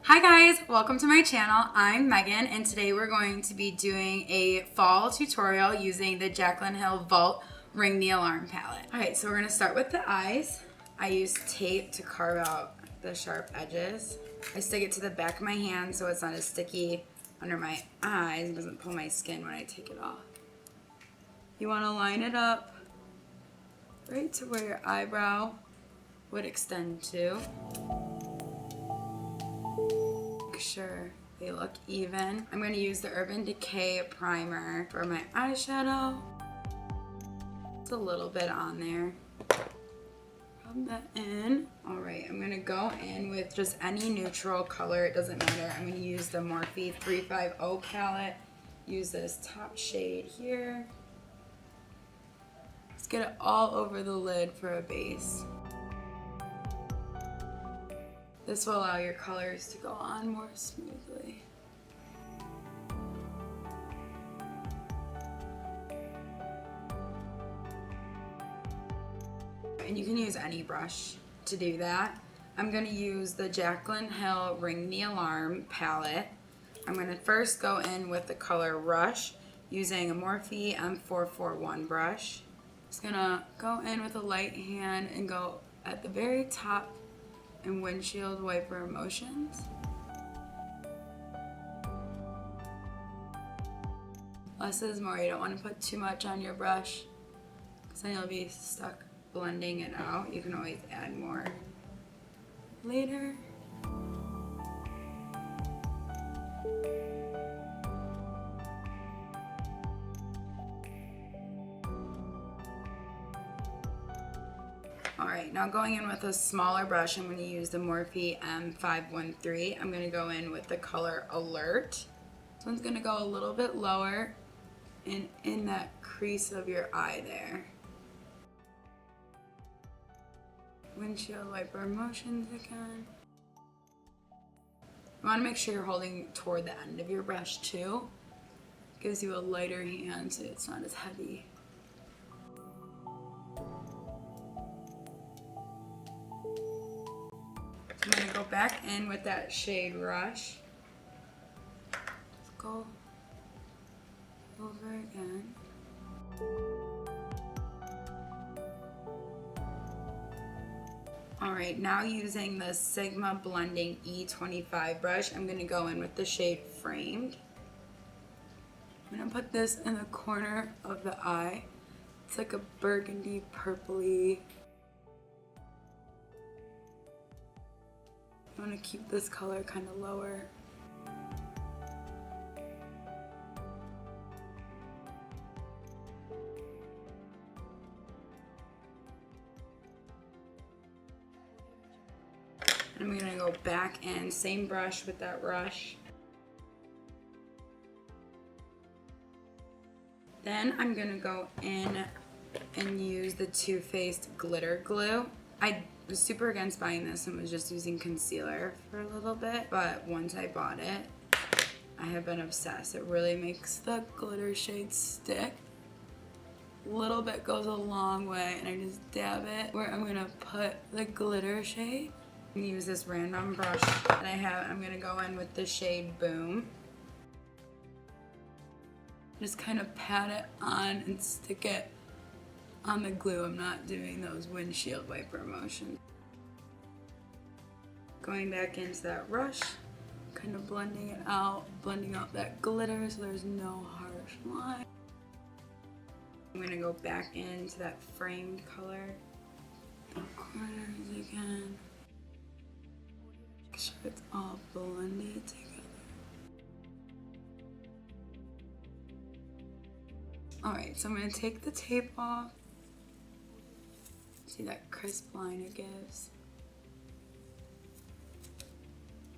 Hi guys, welcome to my channel. I'm Megan and today we're going to be doing a fall tutorial using the Jaclyn Hill Vault Ring the Alarm palette. Alright, so we're going to start with the eyes. I use tape to carve out the sharp edges. I stick it to the back of my hand so it's not as sticky under my eyes and doesn't pull my skin when I take it off. You want to line it up right to where your eyebrow would extend to. Sure they look even. I'm going to use the Urban Decay primer for my eyeshadow. It's a little bit on there. Rub that in. Alright, I'm going to go in with just any neutral color. It doesn't matter. I'm going to use the Morphe 350 palette. Use this top shade here. Let's get it all over the lid for a base. This will allow your colors to go on more smoothly. And you can use any brush to do that. I'm going to use the Jaclyn Hill Ring the Alarm palette. I'm going to first go in with the color Rush using a Morphe M441 brush. Just going to go in with a light hand and go at the very top and windshield wiper motions. Less is more. You don't want to put too much on your brush because then you'll be stuck blending it out. You can always add more later. Alright, now going in with a smaller brush, I'm going to use the Morphe M513. I'm going to go in with the color Alert. This one's going to go a little bit lower and in that crease of your eye there. Windshield wiper motions again. You want to make sure you're holding toward the end of your brush too. It gives you a lighter hand so it's not as heavy. I'm going to go back in with that shade Rush. Let's go over again. Alright, now using the Sigma Blending E25 brush, I'm going to go in with the shade Framed. I'm going to put this in the corner of the eye. It's like a burgundy purpley. I want to keep this color kind of lower. And I'm going to go back in, same brush with that Rush. Then I'm going to go in and use the Too Faced Glitter Glue. I was super against buying this and was just using concealer for a little bit, but once I bought it, I have been obsessed. It really makes the glitter shades stick. A little bit goes a long way, and I just dab it where I'm gonna put the glitter shade. I'm gonna use this random brush that I have. I'm gonna go in with the shade Boom. Just kind of pat it on and stick it on the glue. I'm not doing those windshield wiper motions. Going back into that Rush, kind of blending it out, blending out that glitter so there's no harsh line. I'm going to go back into that Framed color, the corners again. Make sure it's all blended together. Alright, so I'm going to take the tape off. See that crisp line it gives?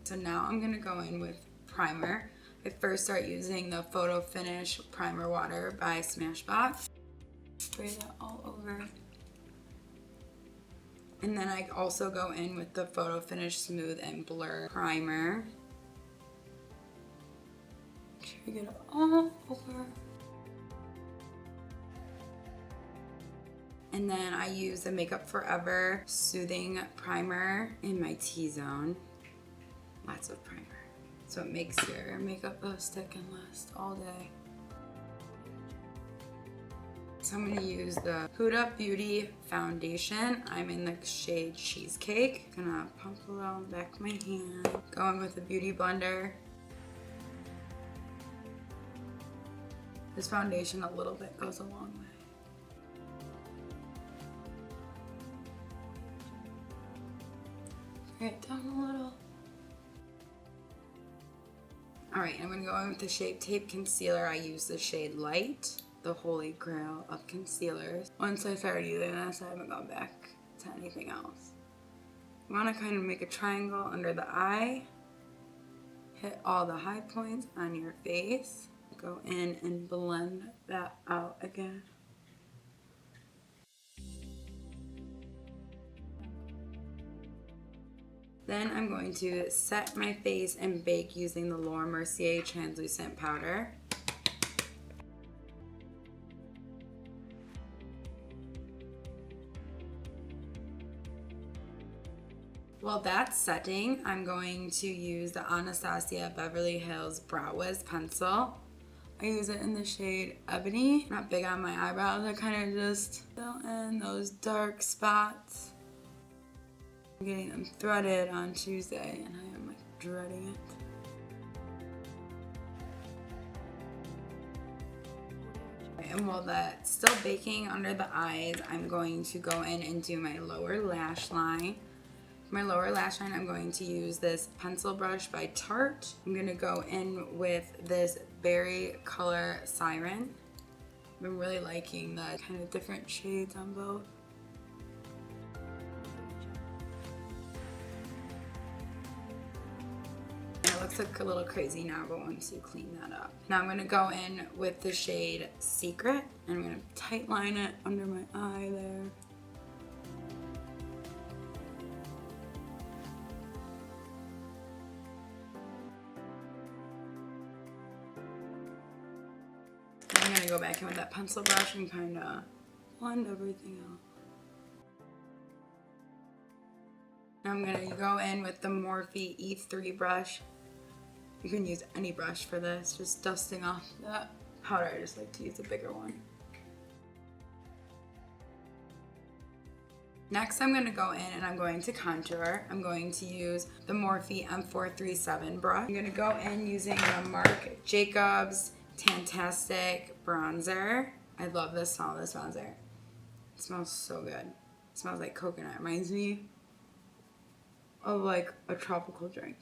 So now I'm going to go in with primer. I first start using the Photo Finish Primer Water by Smashbox. Spray that all over. And then I also go in with the Photo Finish Smooth and Blur Primer. Make sure you get it all over. And then I use the Makeup Forever Soothing Primer in my T-zone. lots of primer. So it makes your makeup go stick and last all day. So I'm going to use the Huda Beauty foundation. I'm in the shade Cheesecake. Gonna pump a little on the back of my hand. Going with the Beauty Blender. This foundation a little bit goes a long way. Bring it down a little. Alright, I'm going to go in with the Shape Tape Concealer. I use the shade Light, the holy grail of concealers. Once I started using this, I haven't gone back to anything else. You want to kind of make a triangle under the eye. Hit all the high points on your face. Go in and blend that out again. Then I'm going to set my face and bake using the Laura Mercier translucent powder. While that's setting, I'm going to use the Anastasia Beverly Hills Brow Wiz pencil. I use it in the shade Ebony. Not big on my eyebrows, I kind of just fill in those dark spots. I'm getting them threaded on Tuesday and I am like dreading it. And while that's still baking under the eyes, I'm going to go in and do my lower lash line. For my lower lash line, I'm going to use this pencil brush by Tarte. I'm going to go in with this berry color Siren. I've been really liking the kind of different shades on both. It looks like a little crazy now, but once you clean that up. Now I'm going to go in with the shade Secret, and I'm going to tight line it under my eye there. I'm going to go back in with that pencil brush and kind of blend everything out. Now I'm going to go in with the Morphe E3 brush. You can use any brush for this, just dusting off that powder. I just like to use a bigger one. Next I'm going to go in and I'm going to contour. I'm going to use the Morphe M437 brush. I'm going to go in using the Marc Jacobs Tantastic bronzer. I love the smell of this bronzer. It smells so good. It smells like coconut. It reminds me of like a tropical drink.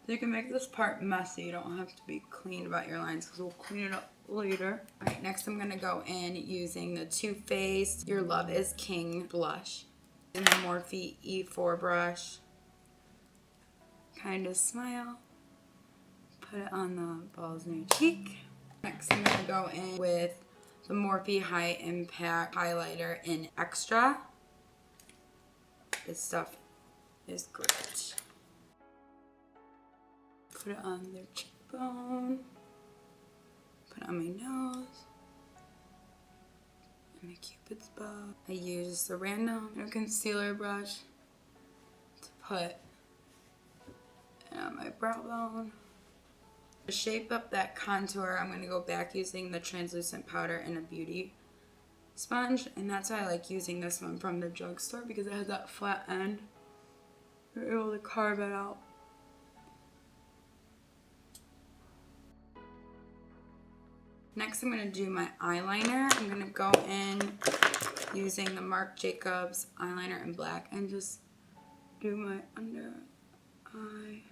So you can make this part messy. You don't have to be clean about your lines because we'll clean it up later. Alright, next I'm going to go in using the Too Faced Your Love Is King blush. And the Morphe E4 brush. Kind of smile. Put it on the balls in your cheek. Next I'm going to go in with the Morphe High Impact Highlighter in Extra. This stuff is great. Put it on their cheekbone. Put it on my nose. And my cupid's bow. I use the random concealer brush to put it on my brow bone. To shape up that contour, I'm going to go back using the translucent powder and a beauty sponge. And that's why I like using this one from the drugstore, because it has that flat end. You're able to carve it out. Next I'm going to do my eyeliner. I'm going to go in using the Marc Jacobs eyeliner in black and just do my under eye.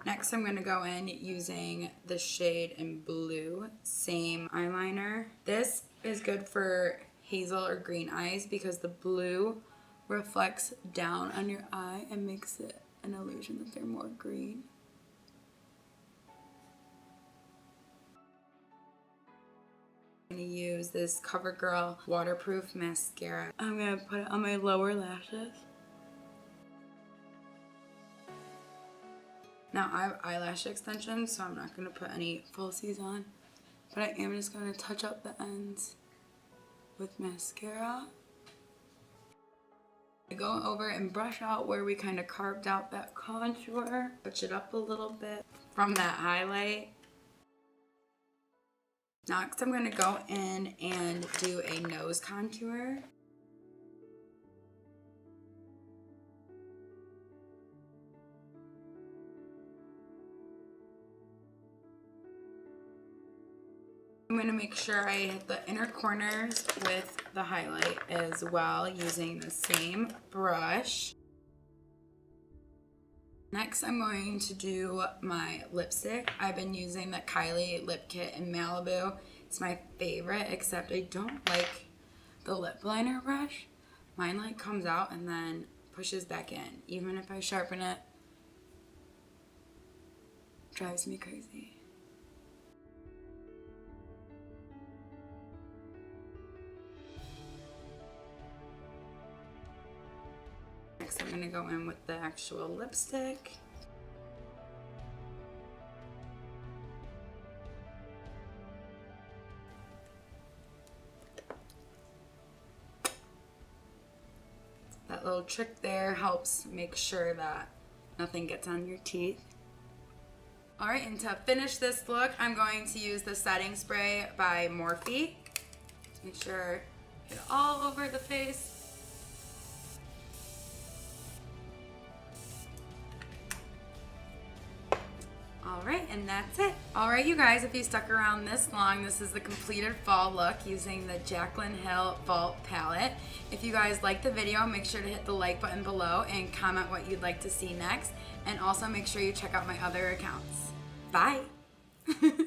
Next I'm going to go in using the shade in blue, same eyeliner. This is good for hazel or green eyes because the blue reflects down on your eye and makes it an illusion that they're more green. I'm going to use this CoverGirl waterproof mascara. I'm going to put it on my lower lashes. Now I have eyelash extensions, so I'm not going to put any falsies on, but I am just going to touch up the ends with mascara. Go over and brush out where we kind of carved out that contour. Switch it up a little bit from that highlight. Next, I'm going to go in and do a nose contour. I'm going to make sure I hit the inner corners with the highlight as well, using the same brush. Next, I'm going to do my lipstick. I've been using the Kylie Lip Kit in Malibu. It's my favorite, except I don't like the lip liner brush. Mine like comes out and then pushes back in. Even if I sharpen it, drives me crazy. Next, I'm going to go in with the actual lipstick. That little trick there helps make sure that nothing gets on your teeth. Alright, and to finish this look, I'm going to use the setting spray by Morphe. Make sure get it all over the face. Alright, and that's it. Alright, you guys, if you stuck around this long, this is the completed fall look using the Jaclyn Hill Vault palette. If you guys liked the video, make sure to hit the like button below and comment what you'd like to see next. And also make sure you check out my other accounts. Bye!